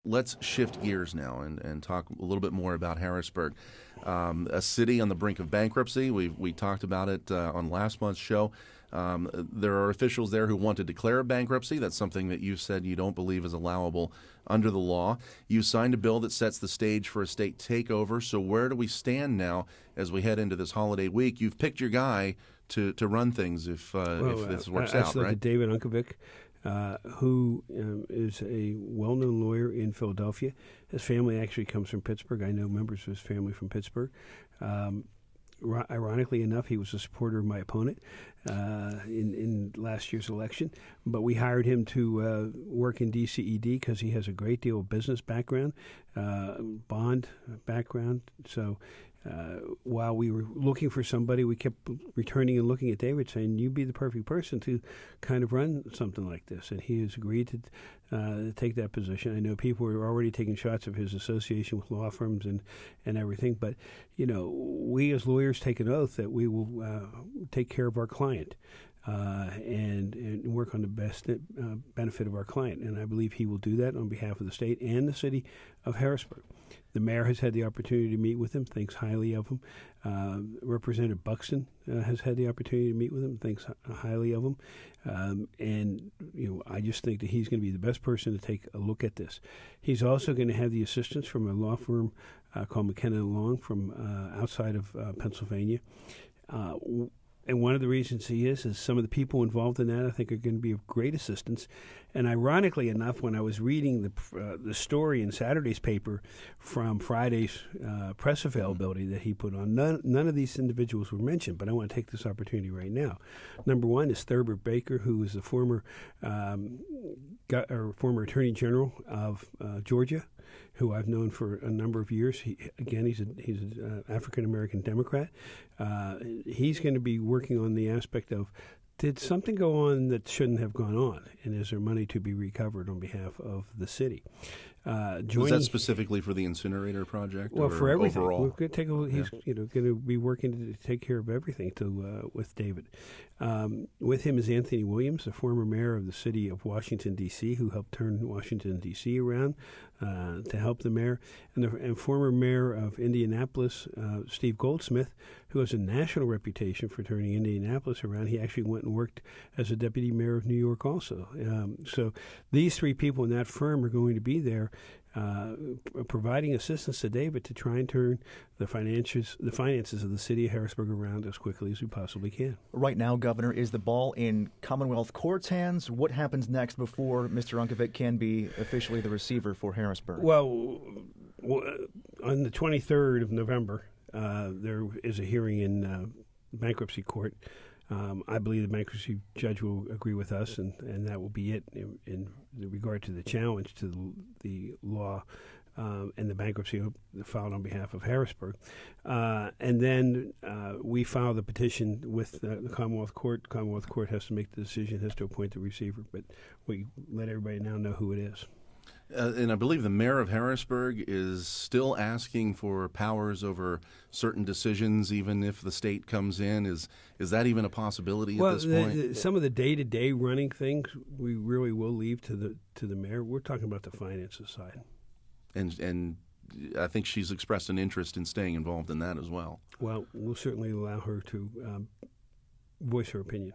Let's shift gears now and talk a little bit more about Harrisburg, a city on the brink of bankruptcy. We talked about it on last month's show. There are officials there who want to declare a bankruptcy. That's something that you said you don't believe is allowable under the law. You signed a bill that sets the stage for a state takeover. So where do we stand now as we head into this holiday week? You've picked your guy to run things if this works out, right? David Unkovic, who is a well-known lawyer in Philadelphia. His family actually comes from Pittsburgh. I know members of his family from Pittsburgh. Ironically enough, he was a supporter of my opponent in last year's election. But we hired him to work in DCED because he has a great deal of business background, bond background. So while we were looking for somebody, we kept returning and looking at David saying, you'd be the perfect person to kind of run something like this. And he has agreed to take that position. I know people were already taking shots of his association with law firms and everything. But, you know, we as lawyers take an oath that we will take care of our client and work on the best benefit of our client. And I believe he will do that on behalf of the state and the city of Harrisburg. The mayor has had the opportunity to meet with him, thinks highly of him. Representative Buxton has had the opportunity to meet with him, thinks highly of him. And, you know, I just think that he's going to be the best person to take a look at this. He's also going to have the assistance from a law firm called McKenna & Long from outside of Pennsylvania. And one of the reasons he is some of the people involved in that I think are going to be of great assistance. And ironically enough, when I was reading the story in Saturday's paper from Friday's press availability that he put on, none of these individuals were mentioned. But I want to take this opportunity right now. Number one is Thurber Baker, who is the former Attorney General of Georgia, who I've known for a number of years. He's an African-American Democrat. He's going to be working on the aspect of, did something go on that shouldn't have gone on, and is there money to be recovered on behalf of the city? Was that specifically for the incinerator project? Well, or for everything. overall? We're going to take a look. He's going to be working to take care of everything with David. With him is Anthony Williams, the former mayor of the city of Washington, D.C., who helped turn Washington, D.C. around to help the mayor, and former mayor of Indianapolis, Steve Goldsmith, who has a national reputation for turning Indianapolis around. He actually went and worked as a deputy mayor of New York also. So these three people in that firm are going to be there providing assistance to David to try and turn the finances of the city of Harrisburg around as quickly as we possibly can. Right now, Governor, is the ball in Commonwealth Court's hands? What happens next before Mr. Unkovic can be officially the receiver for Harrisburg? Well, on the 23rd of November, there is a hearing in bankruptcy court. I believe the bankruptcy judge will agree with us, and that will be it in regard to the challenge to the law and the bankruptcy filed on behalf of Harrisburg. And then we file the petition with the Commonwealth Court. Commonwealth Court has to make the decision, has to appoint the receiver, but we let everybody now know who it is. And I believe the mayor of Harrisburg is still asking for powers over certain decisions, even if the state comes in. Is that even a possibility at this point? Some of the day-to-day running things we really will leave to the mayor. We're talking about the finances side. And I think she's expressed an interest in staying involved in that as well. Well, we'll certainly allow her to voice her opinion.